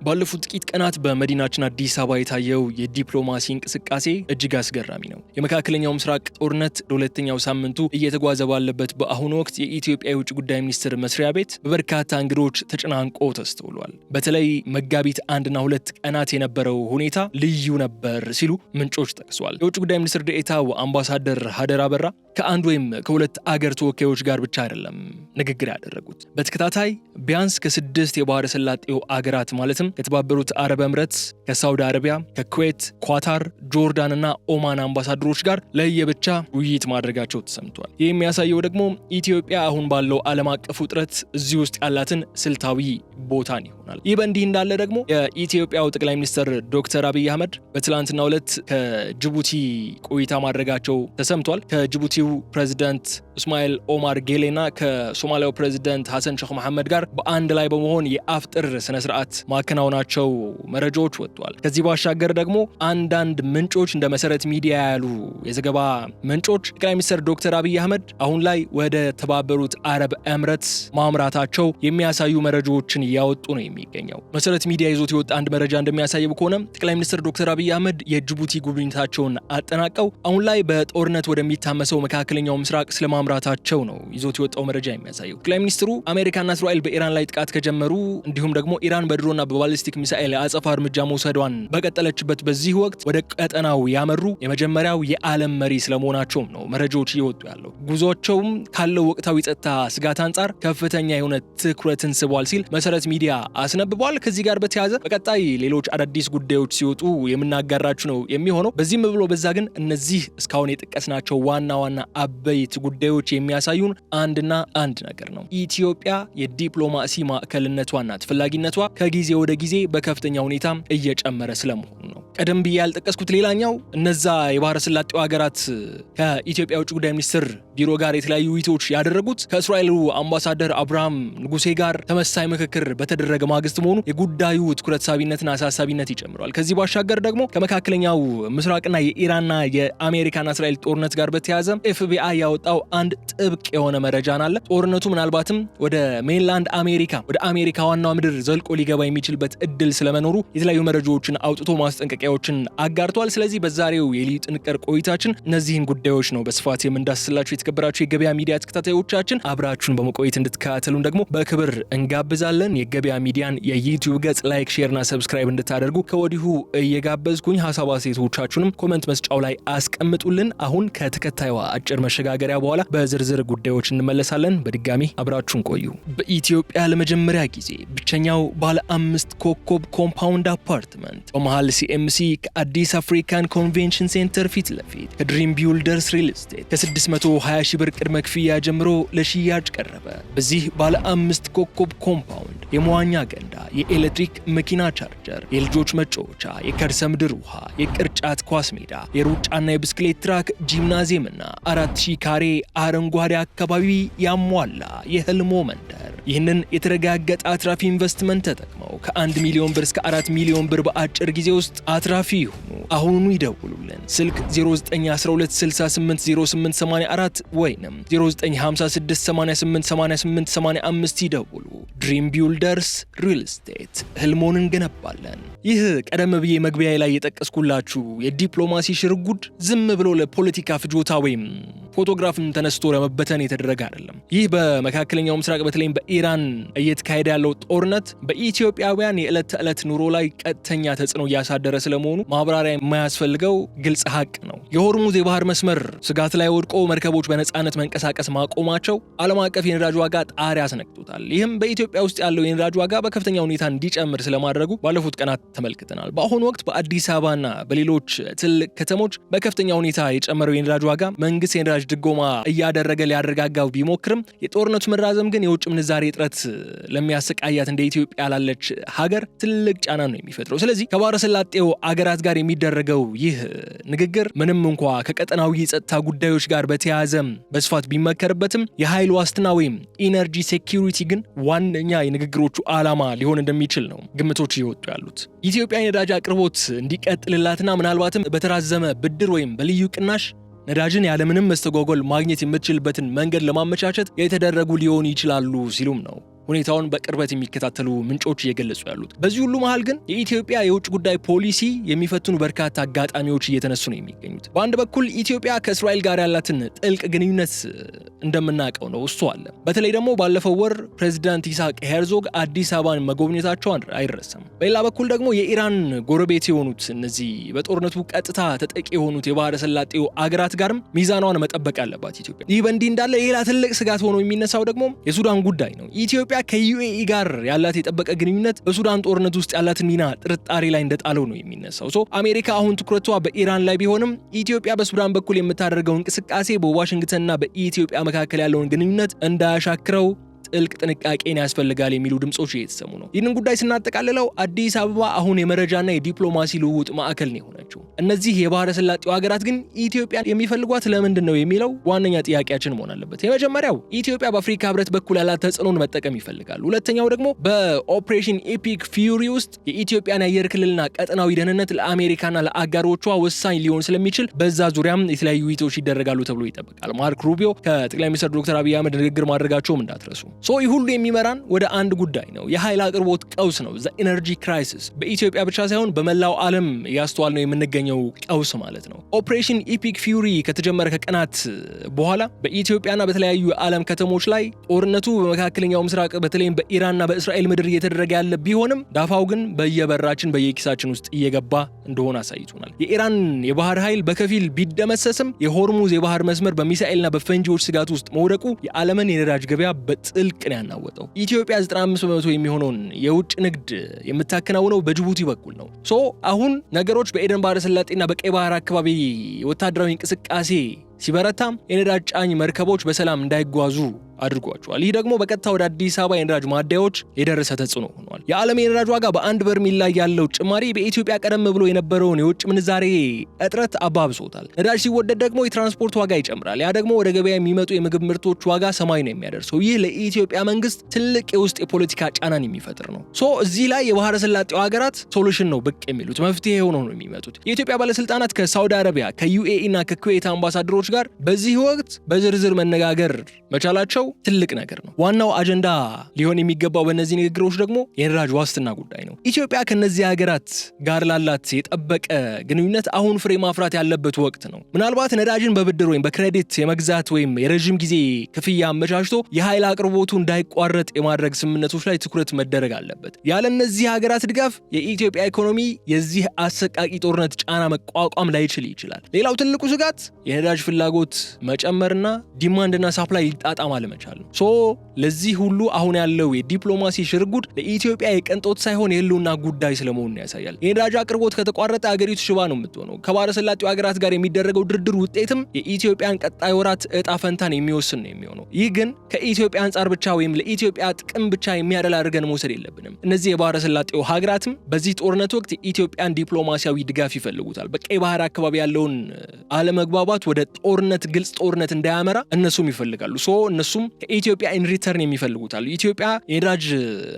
ባለፉት ጥቂት ቀናት በመዲናችን አዲስ አበባ የታየው የዲፕሎማሲ እንቅስቃሴ እጅግ አስገራሚ ነው። የመካከለኛው ምስራቅ ጦርነት ለሁለተኛው ሳምንቱ እየተጓዘ ባለበት በአሁኑ ወቅት የኢትዮጵያ የውጭ ጉዳይ ሚኒስትር መስሪያ ቤት በበርካታ እንግዶች ተጨናንቆ ተስተውሏል። በተለይ መጋቢት 1 እና 2 ቀናት የነበረው ሁኔታ ልዩ ነበር ሲሉ ምንጮች ጠቅሰዋል። የውጭ ጉዳይ ሚኒስትር ዴኤታው አምባሳደር ሀደር አበራ ከአንድ ወይም ከሁለት አገር ተወካዮች ጋር ብቻ አይደለም ንግግር ያደረጉት። በተከታታይ ቢያንስ ከ6 የባህረ ሰላጤው አገራት ማለትም ከተባበሩት አረብ ኤምሬትስ፣ ከሳውዲ አረቢያ፣ ከኩዌት፣ ኳታር፣ ጆርዳን እና ኦማን አምባሳደሮች ጋር ለየብቻ ውይይት ማድረጋቸው ተሰምቷል። ይህ የሚያሳየው ደግሞ ኢትዮጵያ አሁን ባለው ዓለም አቀፍ ውጥረት እዚህ ውስጥ ያላትን ስልታዊ ቦታን ይሆናል። ይህ በእንዲህ እንዳለ ደግሞ የኢትዮጵያው ጠቅላይ ሚኒስትር ዶክተር አብይ አህመድ በትላንትናው ዕለት ከጅቡቲ ቆይታ ማድረጋቸው ተሰምቷል። ከጅቡቲው ፕሬዝዳንት እስማኤል ኦማር ጌሌና ከሶማሊያው ፕሬዝዳንት ሐሰን ሼክ መሐመድ ጋር በአንድ ላይ በመሆን የአፍጥር ስነ ስርዓት ማከናወናቸው መረጃዎች ወጥቷል። ከዚህ ባሻገር ደግሞ አንዳንድ ምንጮች እንደ መሰረት ሚዲያ ያሉ የዘገባ ምንጮች ጠቅላይ ሚኒስትር ዶክተር አብይ አህመድ አሁን ላይ ወደ ተባበሩት አረብ ኤምሬትስ ማምራታቸው የሚያሳዩ መረጃዎችን እያወጡ ነው የሚገኘው። መሰረት ሚዲያ ይዞት የወጣ አንድ መረጃ እንደሚያሳየው ከሆነ ጠቅላይ ሚኒስትር ዶክተር አብይ አህመድ የጅቡቲ ጉብኝታቸውን አጠናቀው አሁን ላይ በጦርነት ወደሚታመሰው መካከለኛው ምስራቅ ስለማምራታቸው ነው ይዞት የወጣው መረጃ የሚያሳየው። ጠቅላይ ሚኒስትሩ አሜሪካና እስራኤል በኢራን ላይ ጥቃት ከጀመሩ እንዲሁም ደግሞ ኢራን በድሮና በባሊስቲክ ሚሳኤል የአጸፋ እርምጃ መውሰዷን በቀጠለችበት በዚህ ወቅት ወደ ቀጠናው ያመሩ የመጀመሪያው የዓለም መሪ ስለመሆናቸውም ነው መረጃዎች እየወጡ ያለው። ጉዟቸውም ካለው ወቅታዊ ጸጥታ ስጋት አንጻር ከፍተኛ የሆነ ትኩረትን ስቧል ሲል መሰረት ሚዲያ አስነብቧል። ከዚህ ጋር በተያያዘ በቀጣይ ሌሎች አዳዲስ ጉዳዮች ሲወጡ የምናጋራችሁ ነው የሚሆነው። በዚህም ብሎ በዛ ግን እነዚህ እስካሁን የጠቀስናቸው ዋና አበይት ጉዳዮች የሚያሳዩን አንድና አንድ ነገር ነው። ኢትዮጵያ የዲፕሎማሲ ማዕከልነቷና ተፈላጊነቷ ከጊዜ ወደ ጊዜ በከፍተኛ ሁኔታ እየጨመረ ስለመሆኑ ነው። ቀደም ብዬ ያልጠቀስኩት ሌላኛው እነዛ የባህረ ሰላጤው ሀገራት ከኢትዮጵያ ውጭ ጉዳይ ሚኒስትር ቢሮ ጋር የተለያዩ ውይይቶች ያደረጉት ከእስራኤሉ አምባሳደር አብርሃም ንጉሴ ጋር ተመሳሳይ ምክክር በተደረገ ማግስት መሆኑ የጉዳዩ ትኩረት ሳቢነትና አሳሳቢነት ይጨምራል። ከዚህ ባሻገር ደግሞ ከመካከለኛው ምስራቅና የኢራንና የአሜሪካና እስራኤል ጦርነት ጋር በተያያዘ ኤፍቢአይ ያወጣው አንድ ጥብቅ የሆነ መረጃን አለ። ጦርነቱ ምናልባትም ወደ ሜንላንድ አሜሪካ ወደ አሜሪካ ዋናው ምድር ዘልቆ ሊገባ የሚችልበት እድል ስለመኖሩ የተለያዩ መረጃዎችን አውጥቶ ማስጠንቀቂያዎችን አጋርቷል። ስለዚህ በዛሬው የልዩ ጥንቅር ቆይታችን እነዚህን ጉዳዮች ነው በስፋት የምንዳስላችሁ። የተከበራችሁ የገበያ ሚዲያ ተከታታዮቻችን አብራችሁን በመቆየት እንድትከታተሉን ደግሞ በክብር እንጋብዛለን። የገበያ ሚዲያን የዩቲዩብ ገጽ ላይክ፣ ሼርና ሰብስክራይብ እንድታደርጉ ከወዲሁ እየጋበዝኩኝ ሀሳብ አስተያየቶቻችሁንም ኮሜንት መስጫው ላይ አስቀምጡልን። አሁን ከተከታዩዋ አጭር መሸጋገሪያ በኋላ በዝርዝር ጉዳዮች እንመለሳለን። በድጋሚ አብራችሁን ቆዩ። በኢትዮጵያ ለመጀመሪያ ጊዜ ብቸኛው ባለ 5 ኮከብ ኮምፓውንድ አፓርትመንት በመሃል ሲኤምሲ ከአዲስ አፍሪካን ኮንቬንሽን ሴንተር ፊት ለፊት ከድሪም ቢውልደርስ ሪል ስቴት ከ620 ሺህ ብር ቅድመ ክፍያ ጀምሮ ለሽያጭ ቀረበ። በዚህ ባለ 5 ኮከብ ኮምፓውንድ የመዋኛ ገንዳ፣ የኤሌክትሪክ መኪና ቻርጀር፣ የልጆች መጫወቻ፣ የከርሰ ምድር ውሃ፣ የቅርጫት ኳስ ሜዳ፣ የሩጫና የብስክሌት ትራክ፣ ጂምናዚየም እና 4000 ካሬ አረንጓዴ አካባቢ ያሟላ የህልሞ መንደር። ይህንን የተረጋገጠ አትራፊ ኢንቨስትመንት ተጠቅመው ከ1 ሚሊዮን ብር እስከ 4 ሚሊዮን ብር በአጭር ጊዜ ውስጥ አትራፊ ይሁኑ። አሁኑኑ ይደውሉልን። ስልክ 0912680884 ወይንም 0956888885 ይደውሉ። ድሪም ቢውልደርስ ሪል ስቴት ህልሞን እንገነባለን። ይህ ቀደም ብዬ መግቢያ ላይ የጠቀስኩላችሁ የዲፕሎማሲ ሽርጉድ ዝም ብሎ ለፖለቲካ ፍጆታ ወይም ፎቶግራፍን ተነስቶ ለመበተን የተደረገ አይደለም። ይህ በመካከለኛው ምስራቅ በተለይም በኢራን እየተካሄደ ያለው ጦርነት በኢትዮጵያውያን የዕለት ተዕለት ኑሮ ላይ ቀጥተኛ ተጽዕኖ እያሳደረ ስለመሆኑ ማብራሪያ የማያስፈልገው ግልጽ ሀቅ ነው። የሆርሙዝ የባህር መስመር ስጋት ላይ ወድቆ መርከቦች በነፃነት መንቀሳቀስ ማቆማቸው ዓለም አቀፍ የነዳጅ ዋጋ ጣሪያ አስነክቶታል። ይህም በኢትዮጵያ ውስጥ ያለው የነዳጅ ዋጋ በከፍተኛ ሁኔታ እንዲጨምር ስለማድረጉ ባለፉት ቀናት ተመልክተናል። በአሁኑ ወቅት በአዲስ አበባና በሌሎች ትልቅ ከተሞች በከፍተኛ ሁኔታ የጨመረው የነዳጅ ዋጋ መንግስት የነዳጅ ድጎማ እያደረገ ሊያረጋጋው ቢሞክርም የጦርነቱ መራዘም ግን የውጭ ምንዛሬ እጥረት ለሚያሰቃያት እንደ ኢትዮጵያ ላለች ሀገር ትልቅ ጫና ነው የሚፈጥረው። ስለዚህ ከባህረ ሰላጤው አገራት ጋር የሚደረገው ይህ ንግግር ምንም እንኳ ከቀጠናዊ የጸጥታ ጉዳዮች ጋር በተያያዘ በስፋት ቢመከርበትም የኃይል ዋስትና ወይም ኢነርጂ ሴኪዩሪቲ ግን ዋነኛ የንግግሮቹ ዓላማ ሊሆን እንደሚችል ነው ግምቶች እየወጡ ያሉት። ኢትዮጵያ የነዳጅ አቅርቦት እንዲቀጥልላትና ምናልባትም በተራዘመ ብድር ወይም በልዩ ቅናሽ ነዳጅን ያለምንም መስተጓጎል ማግኘት የምትችልበትን መንገድ ለማመቻቸት የተደረጉ ሊሆኑ ይችላሉ ሲሉም ነው ሁኔታውን በቅርበት የሚከታተሉ ምንጮች እየገለጹ ያሉት። በዚህ ሁሉ መሃል ግን የኢትዮጵያ የውጭ ጉዳይ ፖሊሲ የሚፈትኑ በርካታ አጋጣሚዎች እየተነሱ ነው የሚገኙት። በአንድ በኩል ኢትዮጵያ ከእስራኤል ጋር ያላትን ጥልቅ ግንኙነት እንደምናውቀው ነው እሱ አለ። በተለይ ደግሞ ባለፈው ወር ፕሬዚዳንት ይስሐቅ ሄርዞግ አዲስ አበባን መጎብኘታቸው አይረሳም። በሌላ በኩል ደግሞ የኢራን ጎረቤት የሆኑት እነዚህ በጦርነቱ ቀጥታ ተጠቂ የሆኑት የባህረ ሰላጤው አገራት ጋርም ሚዛኗን መጠበቅ አለባት ኢትዮጵያ። ይህ በእንዲህ እንዳለ ሌላ ትልቅ ስጋት ሆኖ የሚነሳው ደግሞ የሱዳን ጉዳይ ነው። ኢትዮጵያ ከዩኤኢ ጋር ያላት የጠበቀ ግንኙነት በሱዳን ጦርነት ውስጥ ያላትን ሚና ጥርጣሬ ላይ እንደጣለው ነው የሚነሳው። አሜሪካ አሁን ትኩረቷ በኢራን ላይ ቢሆንም ኢትዮጵያ በሱዳን በኩል የምታደርገው እንቅስቃሴ በዋሽንግተንና በኢትዮጵያ መካከል ያለውን ግንኙነት እንዳያሻክረው ጥልቅ ጥንቃቄን ያስፈልጋል የሚሉ ድምጾች እየተሰሙ ነው። ይህንን ጉዳይ ስናጠቃልለው አዲስ አበባ አሁን የመረጃና የዲፕሎማሲ ልውውጥ ማዕከል ነው የሆነችው። እነዚህ የባህረ ሰላጤው ሀገራት ግን ኢትዮጵያን የሚፈልጓት ለምንድን ነው የሚለው ዋነኛ ጥያቄያችን መሆን አለበት። የመጀመሪያው ኢትዮጵያ በአፍሪካ ህብረት በኩል ያላት ተጽዕኖን መጠቀም ይፈልጋሉ። ሁለተኛው ደግሞ በኦፕሬሽን ኤፒክ ፊውሪ ውስጥ የኢትዮጵያን የአየር ክልልና ቀጠናዊ ደህንነት ለአሜሪካና ለአጋሮቿ ወሳኝ ሊሆን ስለሚችል በዛ ዙሪያም የተለያዩ ውይይቶች ይደረጋሉ ተብሎ ይጠበቃል። ማርክ ሩቢዮ ከጠቅላይ ሚኒስትር ዶክተር አብይ አህመድ ንግግር ማድረጋቸውም እንዳትረሱ። ይህ ሁሉ የሚመራን ወደ አንድ ጉዳይ ነው፣ የኃይል አቅርቦት ቀውስ ነው። ዘ ኢነርጂ ክራይሲስ በኢትዮጵያ ብቻ ሳይሆን በመላው ዓለም ያስተዋል ነው የምንገኘው ቀውስ ማለት ነው። ኦፕሬሽን ኢፒክ ፊውሪ ከተጀመረ ከቀናት በኋላ በኢትዮጵያና በተለያዩ የዓለም ከተሞች ላይ ጦርነቱ በመካከለኛው ምስራቅ በተለይም በኢራንና በእስራኤል ምድር እየተደረገ ያለ ቢሆንም ዳፋው ግን በየበራችን በየኪሳችን ውስጥ እየገባ እንደሆነ አሳይቶናል። የኢራን የባህር ኃይል በከፊል ቢደመሰስም የሆርሙዝ የባህር መስመር በሚሳኤልና በፈንጂዎች ስጋት ውስጥ መውደቁ የዓለምን የነዳጅ ገበያ በጥልቅ ነው ያናወጠው። ኢትዮጵያ 95% የሚሆነውን የውጭ ንግድ የምታከናውነው በጅቡቲ በኩል ነው። አሁን ነገሮች በኤደን ባህረ ሰላጤና በቀይ ባህር አካባቢ ወታደራዊ እንቅስቃሴ ሲበረታም የነዳጅ ጫኝ መርከቦች በሰላም እንዳይጓዙ አድርጓቸዋል። ይህ ደግሞ በቀጥታ ወደ አዲስ አበባ የነዳጅ ማደያዎች የደረሰ ተጽዕኖ ሆኗል። የዓለም የነዳጅ ዋጋ በአንድ በርሜል ላይ ያለው ጭማሪ በኢትዮጵያ ቀደም ብሎ የነበረውን የውጭ ምንዛሬ እጥረት አባብሶታል። ነዳጅ ሲወደድ ደግሞ የትራንስፖርት ዋጋ ይጨምራል። ያ ደግሞ ወደ ገበያ የሚመጡ የምግብ ምርቶች ዋጋ ሰማይ ነው የሚያደርሰው። ይህ ለኢትዮጵያ መንግስት ትልቅ የውስጥ የፖለቲካ ጫናን የሚፈጥር ነው። እዚህ ላይ የባህረ ሰላጤው ሀገራት ሶሉሽን ነው ብቅ የሚሉት መፍትሄ ሆነው ነው የሚመጡት። የኢትዮጵያ ባለስልጣናት ከሳውዲ አረቢያ ከዩኤኢ እና ከኩዌት አምባሳደሮች ጋር በዚህ ወቅት በዝርዝር መነጋገር መቻላቸው ትልቅ ነገር ነው። ዋናው አጀንዳ ሊሆን የሚገባው በእነዚህ ንግግሮች ደግሞ የነዳጅ ዋስትና ጉዳይ ነው። ኢትዮጵያ ከነዚህ ሀገራት ጋር ላላት የጠበቀ ግንኙነት አሁን ፍሬ ማፍራት ያለበት ወቅት ነው። ምናልባት ነዳጅን በብድር ወይም በክሬዲት የመግዛት ወይም የረጅም ጊዜ ክፍያ አመቻችቶ የኃይል አቅርቦቱ እንዳይቋረጥ የማድረግ ስምምነቶች ላይ ትኩረት መደረግ አለበት። ያለ እነዚህ ሀገራት ድጋፍ የኢትዮጵያ ኢኮኖሚ የዚህ አሰቃቂ ጦርነት ጫና መቋቋም ላይችል ይችላል። ሌላው ትልቁ ስጋት የነዳጅ ፍላጎት መጨመርና ዲማንድና ሳፕላይ ሊጣጣም አለመቻል ነው። ለዚህ ሁሉ አሁን ያለው የዲፕሎማሲ ሽርጉድ ለኢትዮጵያ የቅንጦት ሳይሆን የህልውና ጉዳይ ስለመሆኑ ያሳያል። የነዳጅ አቅርቦት ከተቋረጠ አገሪቱ ሽባ ነው የምትሆነው። ከባህረ ሰላጤው ሀገራት ጋር የሚደረገው ድርድር ውጤትም የኢትዮጵያን ቀጣይ ወራት እጣ ፈንታን የሚወስን ነው የሚሆነው። ይህ ግን ከኢትዮጵያ አንጻር ብቻ ወይም ለኢትዮጵያ ጥቅም ብቻ የሚያደላ አድርገን መውሰድ የለብንም። እነዚህ የባህረ ሰላጤው ሀገራትም በዚህ ጦርነት ወቅት የኢትዮጵያን ዲፕሎማሲያዊ ድጋፍ ይፈልጉታል። በቀይ ባህር አካባቢ ያለውን አለመግባባት ወደ ጦርነት ግልጽ ጦርነት እንዳያመራ እነሱም ይፈልጋሉ። እነሱም ከኢትዮጵያ ኢን ሪተርን የሚፈልጉታል። ኢትዮጵያ የነዳጅ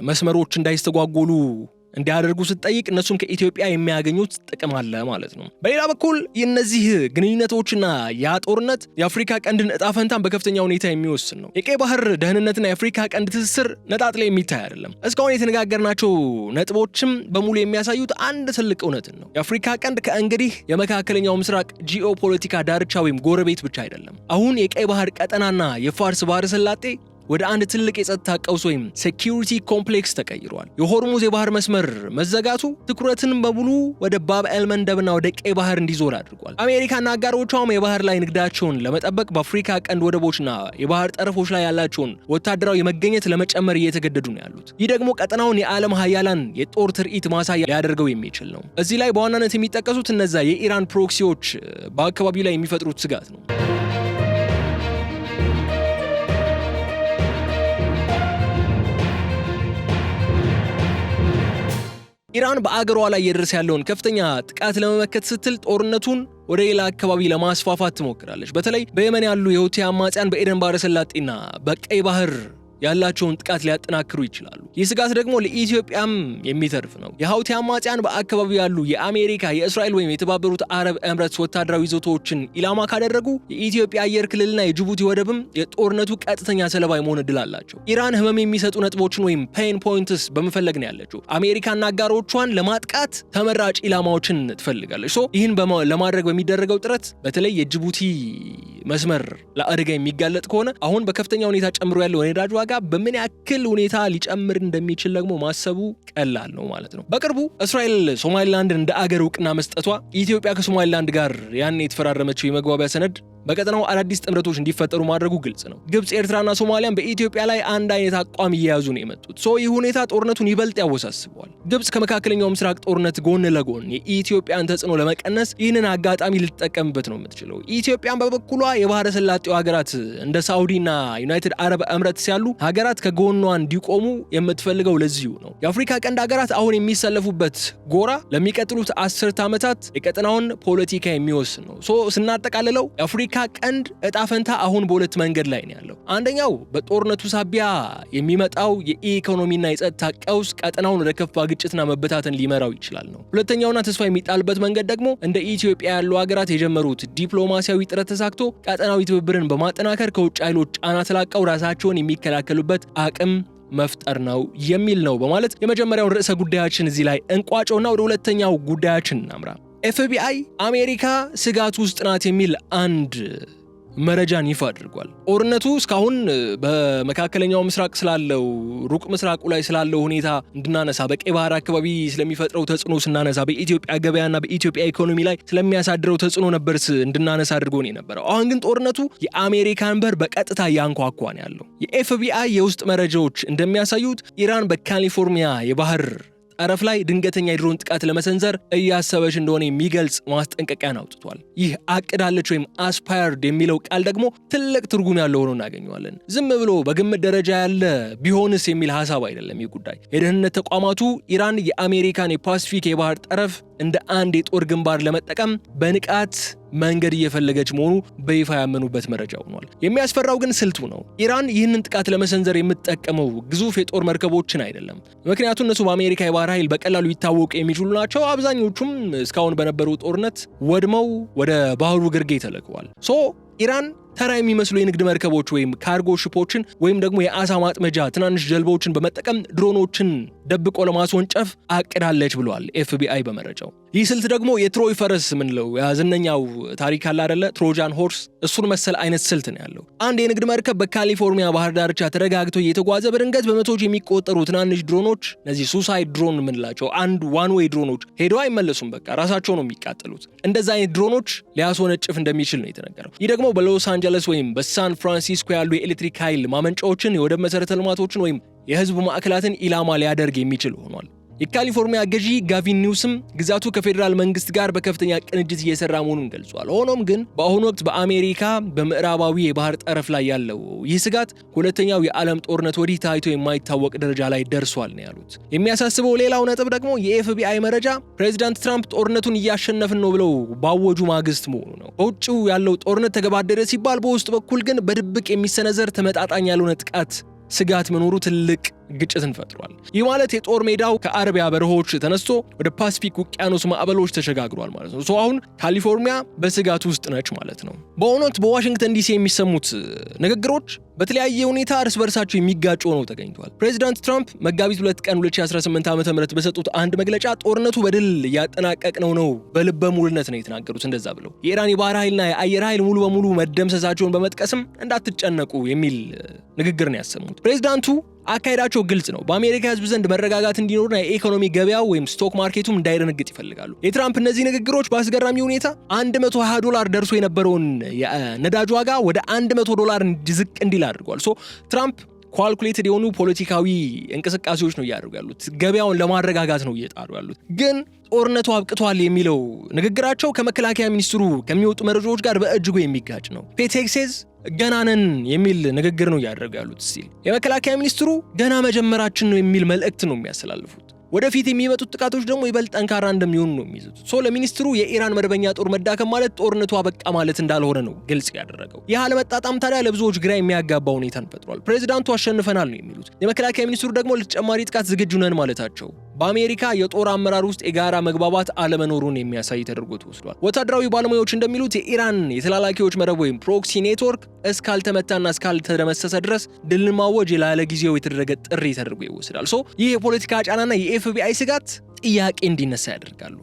መስመሮች እንዳይስተጓጎሉ እንዲያደርጉ ስትጠይቅ እነሱም ከኢትዮጵያ የሚያገኙት ጥቅም አለ ማለት ነው። በሌላ በኩል የነዚህ ግንኙነቶችና ያ ጦርነት የአፍሪካ ቀንድን እጣ ፈንታን በከፍተኛ ሁኔታ የሚወስን ነው። የቀይ ባህር ደህንነትና የአፍሪካ ቀንድ ትስስር ነጣጥላ የሚታይ አይደለም። እስካሁን የተነጋገርናቸው ነጥቦችም በሙሉ የሚያሳዩት አንድ ትልቅ እውነትን ነው። የአፍሪካ ቀንድ ከእንግዲህ የመካከለኛው ምስራቅ ጂኦፖለቲካ ዳርቻ ወይም ጎረቤት ብቻ አይደለም። አሁን የቀይ ባህር ቀጠናና የፋርስ ባህረ ሰላጤ ወደ አንድ ትልቅ የጸጥታ ቀውስ ወይም ሴኪዩሪቲ ኮምፕሌክስ ተቀይሯል። የሆርሙዝ የባህር መስመር መዘጋቱ ትኩረትን በሙሉ ወደ ባብ ኤልመንደብና ወደ ቀይ ባህር እንዲዞር አድርጓል። አሜሪካና አጋሮቿም የባህር ላይ ንግዳቸውን ለመጠበቅ በአፍሪካ ቀንድ ወደቦችና የባህር ጠረፎች ላይ ያላቸውን ወታደራዊ መገኘት ለመጨመር እየተገደዱ ነው ያሉት። ይህ ደግሞ ቀጠናውን የዓለም ሀያላን የጦር ትርኢት ማሳያ ሊያደርገው የሚችል ነው። እዚህ ላይ በዋናነት የሚጠቀሱት እነዛ የኢራን ፕሮክሲዎች በአካባቢው ላይ የሚፈጥሩት ስጋት ነው። ኢራን በአገሯ ላይ እየደረሰ ያለውን ከፍተኛ ጥቃት ለመመከት ስትል ጦርነቱን ወደ ሌላ አካባቢ ለማስፋፋት ትሞክራለች። በተለይ በየመን ያሉ የሁቲ አማጽያን በኤደን ባህረ ሰላጤና በቀይ ባህር ያላቸውን ጥቃት ሊያጠናክሩ ይችላሉ። ይህ ስጋት ደግሞ ለኢትዮጵያም የሚተርፍ ነው። የሀውቲ አማጽያን በአካባቢው ያሉ የአሜሪካ፣ የእስራኤል ወይም የተባበሩት አረብ ኤምሬትስ ወታደራዊ ይዞታዎችን ኢላማ ካደረጉ የኢትዮጵያ አየር ክልልና የጅቡቲ ወደብም የጦርነቱ ቀጥተኛ ሰለባ የመሆን እድል አላቸው። ኢራን ህመም የሚሰጡ ነጥቦችን ወይም ፔን ፖይንትስ በመፈለግ ነው ያለችው። አሜሪካና አጋሮቿን ለማጥቃት ተመራጭ ኢላማዎችን ትፈልጋለች። ይህን ለማድረግ በሚደረገው ጥረት በተለይ የጅቡቲ መስመር ለአደጋ የሚጋለጥ ከሆነ አሁን በከፍተኛ ሁኔታ ጨምሮ ያለው የነዳጅ ዋጋ በምን ያክል ሁኔታ ሊጨምር እንደሚችል ደግሞ ማሰቡ ቀላል ነው ማለት ነው። በቅርቡ እስራኤል ሶማሊላንድን እንደ አገር እውቅና መስጠቷ ኢትዮጵያ ከሶማሊላንድ ጋር ያን የተፈራረመችው የመግባቢያ ሰነድ በቀጠናው አዳዲስ ጥምረቶች እንዲፈጠሩ ማድረጉ ግልጽ ነው። ግብጽ፣ ኤርትራና ሶማሊያን በኢትዮጵያ ላይ አንድ አይነት አቋም እየያዙ ነው የመጡት። ይህ ሁኔታ ጦርነቱን ይበልጥ ያወሳስበዋል። ግብጽ ከመካከለኛው ምስራቅ ጦርነት ጎን ለጎን የኢትዮጵያን ተጽዕኖ ለመቀነስ ይህንን አጋጣሚ ልትጠቀምበት ነው የምትችለው። ኢትዮጵያን በበኩሏ የባህረ ሰላጤው ሀገራት እንደ ሳውዲና ዩናይትድ አረብ ኤምሬትስ ያሉ ሀገራት ከጎኗ እንዲቆሙ የምትፈልገው ለዚሁ ነው። የአፍሪካ ቀንድ ሀገራት አሁን የሚሰለፉበት ጎራ ለሚቀጥሉት 10 ዓመታት የቀጠናውን ፖለቲካ የሚወስን ነው። ስናጠቃልለው የአፍሪካ ቀንድ እጣ ፈንታ አሁን በሁለት መንገድ ላይ ነው ያለው። አንደኛው በጦርነቱ ሳቢያ የሚመጣው የኢኮኖሚና የጸጥታ ቀውስ ቀጠናውን ወደ ከፋ ግጭትና መበታተን ሊመራው ይችላል ነው። ሁለተኛውና ተስፋ የሚጣልበት መንገድ ደግሞ እንደ ኢትዮጵያ ያሉ ሀገራት የጀመሩት ዲፕሎማሲያዊ ጥረት ተሳክቶ ቀጠናዊ ትብብርን በማጠናከር ከውጭ ኃይሎች ጫና ተላቀው ራሳቸውን የሚከላከሉበት አቅም መፍጠር ነው የሚል ነው በማለት የመጀመሪያውን ርዕሰ ጉዳያችን እዚህ ላይ እንቋጨውና ወደ ሁለተኛው ጉዳያችን እናምራ። ኤፍቢአይ አሜሪካ ስጋት ውስጥ ናት የሚል አንድ መረጃን ይፋ አድርጓል። ጦርነቱ እስካሁን በመካከለኛው ምስራቅ ስላለው ሩቅ ምስራቁ ላይ ስላለው ሁኔታ እንድናነሳ፣ በቀይ ባህር አካባቢ ስለሚፈጥረው ተጽዕኖ ስናነሳ፣ በኢትዮጵያ ገበያና በኢትዮጵያ ኢኮኖሚ ላይ ስለሚያሳድረው ተጽዕኖ ነበር እንድናነሳ አድርጎ ነው የነበረው። አሁን ግን ጦርነቱ የአሜሪካን በር በቀጥታ ያንኳኳ ነው ያለው። የኤፍቢአይ የውስጥ መረጃዎች እንደሚያሳዩት ኢራን በካሊፎርኒያ የባህር ጠረፍ ላይ ድንገተኛ የድሮን ጥቃት ለመሰንዘር እያሰበች እንደሆነ የሚገልጽ ማስጠንቀቂያን አውጥቷል። ይህ አቅዳለች ወይም አስፓየርድ የሚለው ቃል ደግሞ ትልቅ ትርጉም ያለው ሆኖ እናገኘዋለን። ዝም ብሎ በግምት ደረጃ ያለ ቢሆንስ የሚል ሐሳብ አይደለም። ይህ ጉዳይ የደህንነት ተቋማቱ ኢራን የአሜሪካን የፓሲፊክ የባህር ጠረፍ እንደ አንድ የጦር ግንባር ለመጠቀም በንቃት መንገድ እየፈለገች መሆኑ በይፋ ያመኑበት መረጃ ሆኗል። የሚያስፈራው ግን ስልቱ ነው። ኢራን ይህንን ጥቃት ለመሰንዘር የምትጠቀመው ግዙፍ የጦር መርከቦችን አይደለም። ምክንያቱም እነሱ በአሜሪካ የባህር ኃይል በቀላሉ ይታወቁ የሚችሉ ናቸው። አብዛኞቹም እስካሁን በነበሩ ጦርነት ወድመው ወደ ባህሩ ግርጌ ተለቀዋል። ኢራን ተራ የሚመስሉ የንግድ መርከቦች ወይም ካርጎ ሽፖችን ወይም ደግሞ የአሳ ማጥመጃ ትናንሽ ጀልባዎችን በመጠቀም ድሮኖችን ደብቆ ለማስወንጨፍ አቅዳለች ብሏል ኤፍቢአይ በመረጃው። ይህ ስልት ደግሞ የትሮይ ፈረስ ምንለው ያዝነኛው ታሪክ አለ አይደለ? ትሮጃን ሆርስ፣ እሱን መሰል አይነት ስልት ነው ያለው። አንድ የንግድ መርከብ በካሊፎርኒያ ባህር ዳርቻ ተረጋግቶ እየተጓዘ በድንገት በመቶዎች የሚቆጠሩ ትናንሽ ድሮኖች፣ እነዚህ ሱሳይድ ድሮን ምንላቸው አንድ ዋን ዌይ ድሮኖች ሄደው አይመለሱም፣ በቃ ራሳቸው ነው የሚቃጠሉት። እንደዛ አይነት ድሮኖች ሊያስወነጭፍ እንደሚችል ነው የተነገረው። ይህ ደግሞ በሎስ አንጀለስ ወይም በሳን ፍራንሲስኮ ያሉ የኤሌክትሪክ ኃይል ማመንጫዎችን፣ የወደብ መሰረተ ልማቶችን ወይም የህዝብ ማዕከላትን ኢላማ ሊያደርግ የሚችል ሆኗል። የካሊፎርኒያ ገዢ ጋቪን ኒውስም ግዛቱ ከፌዴራል መንግስት ጋር በከፍተኛ ቅንጅት እየሰራ መሆኑን ገልጿል። ሆኖም ግን በአሁኑ ወቅት በአሜሪካ በምዕራባዊ የባህር ጠረፍ ላይ ያለው ይህ ስጋት ሁለተኛው የዓለም ጦርነት ወዲህ ታይቶ የማይታወቅ ደረጃ ላይ ደርሷል ነው ያሉት። የሚያሳስበው ሌላው ነጥብ ደግሞ የኤፍቢአይ መረጃ ፕሬዚዳንት ትራምፕ ጦርነቱን እያሸነፍን ነው ብለው ባወጁ ማግስት መሆኑ ነው። በውጭው ያለው ጦርነት ተገባደደ ሲባል በውስጥ በኩል ግን በድብቅ የሚሰነዘር ተመጣጣኝ ያልሆነ ጥቃት ስጋት መኖሩ ትልቅ ግጭትን ፈጥሯል። ይህ ማለት የጦር ሜዳው ከአረቢያ በረሆች ተነስቶ ወደ ፓሲፊክ ውቅያኖስ ማዕበሎች ተሸጋግሯል ማለት ነው። አሁን ካሊፎርኒያ በስጋት ውስጥ ነች ማለት ነው። በእውነት በዋሽንግተን ዲሲ የሚሰሙት ንግግሮች በተለያየ ሁኔታ እርስ በርሳቸው የሚጋጩ ሆነው ተገኝተዋል። ፕሬዚዳንት ትራምፕ መጋቢት 2 ቀን 2018 ዓ.ም በሰጡት አንድ መግለጫ ጦርነቱ በድል ያጠናቀቅነው ነው በልበ ሙሉነት ነው የተናገሩት። እንደዛ ብለው የኢራን የባህር ኃይልና የአየር ኃይል ሙሉ በሙሉ መደምሰሳቸውን በመጥቀስም እንዳትጨነቁ የሚል ንግግር ነው ያሰሙት። ፕሬዚዳንቱ አካሄዳቸው ግልጽ ነው። በአሜሪካ ሕዝብ ዘንድ መረጋጋት እንዲኖርና የኢኮኖሚ ገበያው ወይም ስቶክ ማርኬቱም እንዳይደነግጥ ይፈልጋሉ። የትራምፕ እነዚህ ንግግሮች በአስገራሚ ሁኔታ $120 ደርሶ የነበረውን የነዳጅ ዋጋ ወደ $100 ዝቅ እንዲል አድርጓል። ትራምፕ ኳልኩሌትድ የሆኑ ፖለቲካዊ እንቅስቃሴዎች ነው እያደረጉ ያሉት። ገበያውን ለማረጋጋት ነው እየጣሩ ያሉት። ግን ጦርነቱ አብቅቷል የሚለው ንግግራቸው ከመከላከያ ሚኒስትሩ ከሚወጡ መረጃዎች ጋር በእጅጉ የሚጋጭ ነው። ፔቴክሴዝ ገናነን የሚል ንግግር ነው እያደረጉ ያሉት ሲል የመከላከያ ሚኒስትሩ ገና መጀመራችን ነው የሚል መልእክት ነው የሚያስተላልፉት። ወደፊት የሚመጡት ጥቃቶች ደግሞ ይበልጥ ጠንካራ እንደሚሆኑ ነው የሚይዙት። ለሚኒስትሩ የኢራን መደበኛ ጦር መዳከም ማለት ጦርነቱ አበቃ ማለት እንዳልሆነ ነው ግልጽ ያደረገው። ይህ አለመጣጣም ታዲያ ለብዙዎች ግራ የሚያጋባ ሁኔታን ፈጥሯል። ፕሬዚዳንቱ አሸንፈናል ነው የሚሉት፣ የመከላከያ ሚኒስትሩ ደግሞ ለተጨማሪ ጥቃት ዝግጁ ነን ማለታቸው በአሜሪካ የጦር አመራር ውስጥ የጋራ መግባባት አለመኖሩን የሚያሳይ ተደርጎ ተወስዷል። ወታደራዊ ባለሙያዎች እንደሚሉት የኢራን የተላላኪዎች መረብ ወይም ፕሮክሲ ኔትወርክ እስካልተመታና እስካልተደመሰሰ ድረስ ድልን ማወጅ ላለ ጊዜው የተደረገ ጥሪ ተደርጎ ይወስዳል። ይህ የፖለቲካ ጫናና የኤፍቢአይ ስጋት ጥያቄ እንዲነሳ ያደርጋሉ።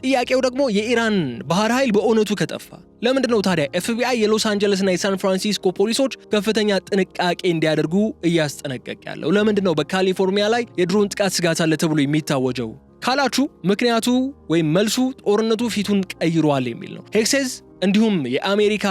ጥያቄው ደግሞ የኢራን ባህር ኃይል በእውነቱ ከጠፋ ለምንድነው ታዲያ ኤፍቢአይ የሎስ አንጀለስና የሳን ፍራንሲስኮ ፖሊሶች ከፍተኛ ጥንቃቄ እንዲያደርጉ እያስጠነቀቀ ያለው? ለምንድነው በካሊፎርኒያ ላይ የድሮን ጥቃት ስጋት አለ ተብሎ የሚታወጀው ካላችሁ ምክንያቱ ወይም መልሱ ጦርነቱ ፊቱን ቀይሯል የሚል ነው። ሄክሴዝ እንዲሁም የአሜሪካ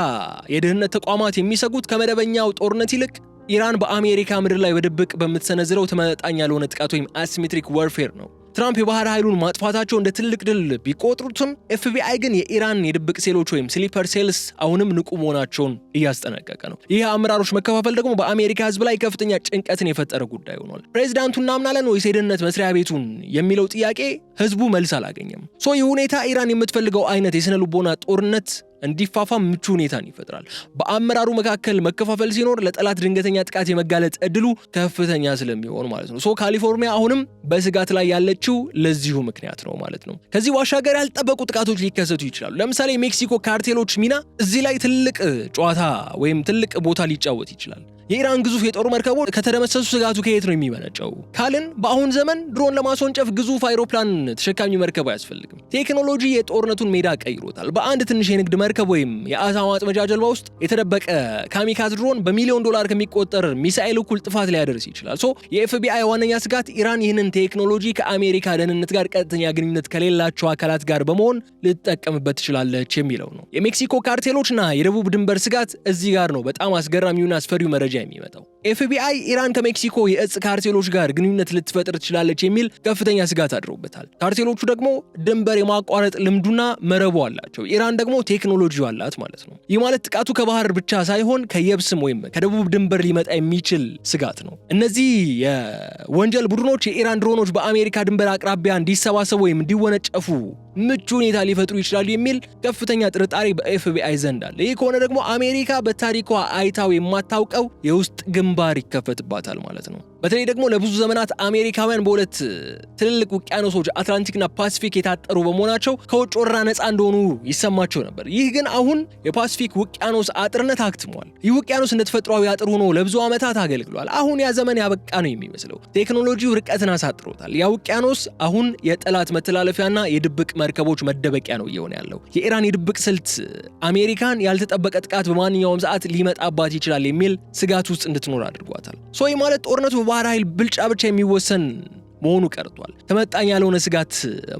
የደህንነት ተቋማት የሚሰጉት ከመደበኛው ጦርነት ይልቅ ኢራን በአሜሪካ ምድር ላይ በድብቅ በምትሰነዝረው ተመጣጣኝ ያልሆነ ጥቃት ወይም አሲሜትሪክ ዋርፌር ነው። ትራምፕ የባህር ኃይሉን ማጥፋታቸው እንደ ትልቅ ድል ቢቆጥሩትም ኤፍቢአይ ግን የኢራን የድብቅ ሴሎች ወይም ስሊፐር ሴልስ አሁንም ንቁ መሆናቸውን እያስጠነቀቀ ነው። ይህ አመራሮች መከፋፈል ደግሞ በአሜሪካ ሕዝብ ላይ ከፍተኛ ጭንቀትን የፈጠረ ጉዳይ ሆኗል። ፕሬዚዳንቱ እናምናለን ወይስ የደህንነት መስሪያ ቤቱን የሚለው ጥያቄ ሕዝቡ መልስ አላገኘም። ይህ ሁኔታ ኢራን የምትፈልገው አይነት የስነ ልቦና ጦርነት እንዲፋፋም ምቹ ሁኔታን ይፈጥራል። በአመራሩ መካከል መከፋፈል ሲኖር ለጠላት ድንገተኛ ጥቃት የመጋለጥ እድሉ ከፍተኛ ስለሚሆን ማለት ነው። ካሊፎርኒያ አሁንም በስጋት ላይ ያለችው ለዚሁ ምክንያት ነው ማለት ነው። ከዚህ ባሻገር ያልጠበቁ ጥቃቶች ሊከሰቱ ይችላሉ። ለምሳሌ ሜክሲኮ ካርቴሎች ሚና እዚህ ላይ ትልቅ ጨዋታ ወይም ትልቅ ቦታ ሊጫወት ይችላል። የኢራን ግዙፍ የጦር መርከቦች ከተደመሰሱ ስጋቱ ከየት ነው የሚመነጨው ካልን በአሁን ዘመን ድሮን ለማስወንጨፍ ግዙፍ አይሮፕላን ተሸካሚ መርከብ አያስፈልግም። ቴክኖሎጂ የጦርነቱን ሜዳ ቀይሮታል። በአንድ ትንሽ የንግድ መርከብ ወይም የአሳ ማጥመጃ ጀልባ ውስጥ የተደበቀ ካሚካዝ ድሮን በሚሊዮን ዶላር ከሚቆጠር ሚሳኤል እኩል ጥፋት ሊያደርስ ይችላል። የኤፍቢአይ ዋነኛ ስጋት ኢራን ይህንን ቴክኖሎጂ ከአሜሪካ ደህንነት ጋር ቀጥተኛ ግንኙነት ከሌላቸው አካላት ጋር በመሆን ልትጠቀምበት ትችላለች የሚለው ነው። የሜክሲኮ ካርቴሎችና የደቡብ ድንበር ስጋት እዚህ ጋር ነው በጣም አስገራሚውና አስፈሪው መረጃ የሚመጣው። ኤፍቢአይ ኢራን ከሜክሲኮ የእጽ ካርቴሎች ጋር ግንኙነት ልትፈጥር ትችላለች የሚል ከፍተኛ ስጋት አድሮበታል። ካርቴሎቹ ደግሞ ድንበር የማቋረጥ ልምዱና መረቡ አላቸው። ኢራን ደግሞ ቴክኖሎጂው አላት ማለት ነው። ይህ ማለት ጥቃቱ ከባህር ብቻ ሳይሆን ከየብስም ወይም ከደቡብ ድንበር ሊመጣ የሚችል ስጋት ነው። እነዚህ የወንጀል ቡድኖች የኢራን ድሮኖች በአሜሪካ ድንበር አቅራቢያ እንዲሰባሰቡ ወይም እንዲወነጨፉ ምቹ ሁኔታ ሊፈጥሩ ይችላሉ የሚል ከፍተኛ ጥርጣሬ በኤፍቢአይ ዘንድ አለ። ይህ ከሆነ ደግሞ አሜሪካ በታሪኳ አይታው የማታውቀው የውስጥ ግንባር ይከፈትባታል ማለት ነው። በተለይ ደግሞ ለብዙ ዘመናት አሜሪካውያን በሁለት ትልልቅ ውቅያኖሶች አትላንቲክና ፓሲፊክ የታጠሩ በመሆናቸው ከውጭ ወረራ ነፃ እንደሆኑ ይሰማቸው ነበር። ይህ ግን አሁን የፓሲፊክ ውቅያኖስ አጥርነት አክትሟል። ይህ ውቅያኖስ እንደ ተፈጥሯዊ አጥር ሆኖ ለብዙ ዓመታት አገልግሏል። አሁን ያ ዘመን ያበቃ ነው የሚመስለው። ቴክኖሎጂው ርቀትን አሳጥሮታል። ያ ውቅያኖስ አሁን የጠላት መተላለፊያና የድብቅ መርከቦች መደበቂያ ነው እየሆነ ያለው። የኢራን የድብቅ ስልት አሜሪካን ያልተጠበቀ ጥቃት በማንኛውም ሰዓት ሊመጣባት ይችላል የሚል ስጋት ውስጥ እንድትኖር አድርጓታል። ይህ ማለት ጦርነቱ በባህር ኃይል ብልጫ ብቻ የሚወሰን መሆኑ ቀርቷል። ተመጣኝ ያልሆነ ስጋት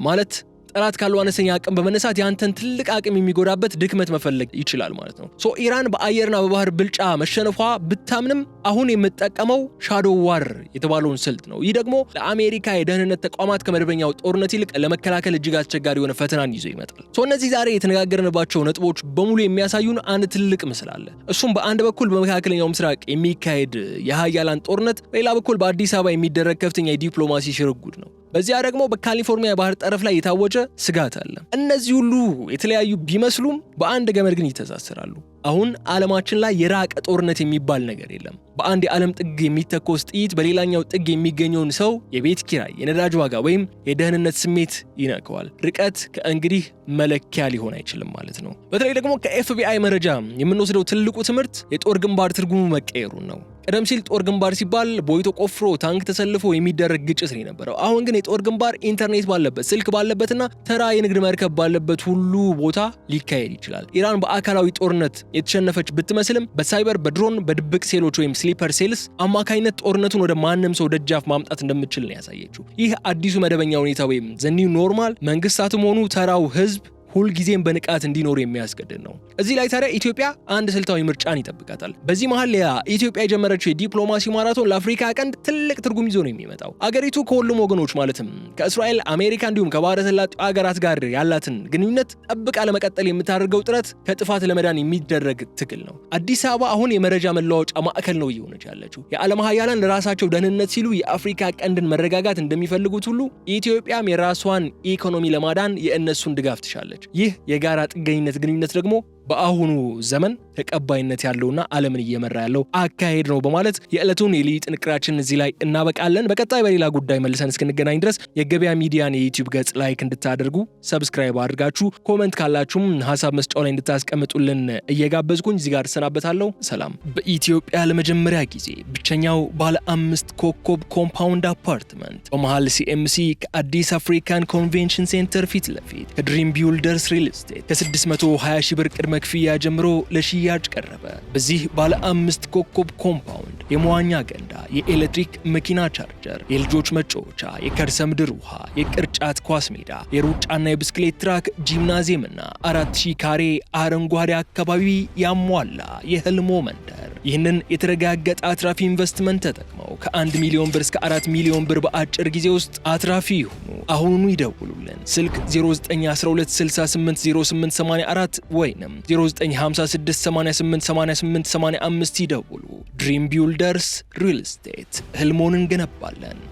ማለት ጠላት ካለው አነስተኛ አቅም በመነሳት ያንተን ትልቅ አቅም የሚጎዳበት ድክመት መፈለግ ይችላል ማለት ነው። ኢራን በአየርና በባህር ብልጫ መሸነፏ ብታምንም አሁን የምትጠቀመው ሻዶው ዋር የተባለውን ስልት ነው። ይህ ደግሞ ለአሜሪካ የደህንነት ተቋማት ከመደበኛው ጦርነት ይልቅ ለመከላከል እጅግ አስቸጋሪ የሆነ ፈተናን ይዞ ይመጣል። እነዚህ ዛሬ የተነጋገርንባቸው ነጥቦች በሙሉ የሚያሳዩን አንድ ትልቅ ምስል አለ። እሱም በአንድ በኩል በመካከለኛው ምስራቅ የሚካሄድ የሀያላን ጦርነት፣ በሌላ በኩል በአዲስ አበባ የሚደረግ ከፍተኛ የዲፕሎማሲ ሽርጉድ ነው። በዚያ ደግሞ በካሊፎርኒያ ባህር ጠረፍ ላይ የታወጀ ስጋት አለ። እነዚህ ሁሉ የተለያዩ ቢመስሉም በአንድ ገመድ ግን ይተሳሰራሉ። አሁን ዓለማችን ላይ የራቀ ጦርነት የሚባል ነገር የለም። በአንድ የዓለም ጥግ የሚተኮስ ጥይት በሌላኛው ጥግ የሚገኘውን ሰው የቤት ኪራይ፣ የነዳጅ ዋጋ ወይም የደህንነት ስሜት ይነከዋል። ርቀት ከእንግዲህ መለኪያ ሊሆን አይችልም ማለት ነው። በተለይ ደግሞ ከኤፍቢአይ መረጃ የምንወስደው ትልቁ ትምህርት የጦር ግንባር ትርጉሙ መቀየሩን ነው። ቀደም ሲል ጦር ግንባር ሲባል ቦይ ተቆፍሮ ታንክ ተሰልፎ የሚደረግ ግጭት ነው የነበረው። አሁን ግን የጦር ግንባር ኢንተርኔት ባለበት፣ ስልክ ባለበትና ተራ የንግድ መርከብ ባለበት ሁሉ ቦታ ሊካሄድ ይችላል። ኢራን በአካላዊ ጦርነት የተሸነፈች ብትመስልም በሳይበር፣ በድሮን፣ በድብቅ ሴሎች ወይም ስሊፐር ሴልስ አማካይነት ጦርነቱን ወደ ማንም ሰው ደጃፍ ማምጣት እንደምትችል ነው ያሳየችው። ይህ አዲሱ መደበኛ ሁኔታ ወይም ዘ ኒው ኖርማል መንግስታትም ሆኑ ተራው ህዝብ ሁልጊዜም በንቃት እንዲኖር የሚያስገድድ ነው። እዚህ ላይ ታዲያ ኢትዮጵያ አንድ ስልታዊ ምርጫን ይጠብቃታል። በዚህ መሃል ኢትዮጵያ የጀመረችው የዲፕሎማሲ ማራቶን ለአፍሪካ ቀንድ ትልቅ ትርጉም ይዞ ነው የሚመጣው። አገሪቱ ከሁሉም ወገኖች ማለትም ከእስራኤል፣ አሜሪካ እንዲሁም ከባህረ ሰላጤው ሀገራት ጋር ያላትን ግንኙነት ጠብቃ ለመቀጠል የምታደርገው ጥረት ከጥፋት ለመዳን የሚደረግ ትግል ነው። አዲስ አበባ አሁን የመረጃ መለዋወጫ ማዕከል ነው እየሆነች ያለችው። የዓለም ሀያላን ለራሳቸው ደህንነት ሲሉ የአፍሪካ ቀንድን መረጋጋት እንደሚፈልጉት ሁሉ ኢትዮጵያም የራሷን ኢኮኖሚ ለማዳን የእነሱን ድጋፍ ትሻለች። ይህ የጋራ ጥገኝነት ግንኙነት ደግሞ በአሁኑ ዘመን ተቀባይነት ያለውና ዓለምን እየመራ ያለው አካሄድ ነው በማለት የዕለቱን የልዩ ጥንቅራችን እዚህ ላይ እናበቃለን። በቀጣይ በሌላ ጉዳይ መልሰን እስክንገናኝ ድረስ የገበያ ሚዲያን የዩቲዩብ ገጽ ላይክ እንድታደርጉ፣ ሰብስክራይብ አድርጋችሁ ኮመንት ካላችሁም ሀሳብ መስጫው ላይ እንድታስቀምጡልን እየጋበዝኩኝ እዚህ ጋር እሰናበታለሁ። ሰላም። በኢትዮጵያ ለመጀመሪያ ጊዜ ብቸኛው ባለ 5 ኮከብ ኮምፓውንድ አፓርትመንት በመሃል ሲኤምሲ ከአዲስ አፍሪካን ኮንቬንሽን ሴንተር ፊት ለፊት ከድሪም ቢውልደርስ ሪል ስቴት ከ620 ሺህ ብር ቅድመ ክፍያ ጀምሮ ለሽያጭ ቀረበ። በዚህ ባለ 5 ኮከብ ኮምፓውንድ የመዋኛ ገንዳ፣ የኤሌክትሪክ መኪና ቻርጀር፣ የልጆች መጫወቻ፣ የከርሰ ምድር ውሃ፣ የቅርጫት ኳስ ሜዳ፣ የሩጫና የብስክሌት ትራክ፣ ጂምናዚየምና 4000 ካሬ አረንጓዴ አካባቢ ያሟላ የህልሞ መንደር። ይህንን የተረጋገጠ አትራፊ ኢንቨስትመንት ተጠቅመው ከ1 ሚሊዮን ብር እስከ 4 ሚሊዮን ብር በአጭር ጊዜ ውስጥ አትራፊ ይሁኑ። አሁኑኑ ይደውሉልን። ስልክ 0912680884 ወይንም 0956888885 ይደውሉ። ድሪም ቢውልደርስ ሪል ስቴት ህልሞን እንገነባለን።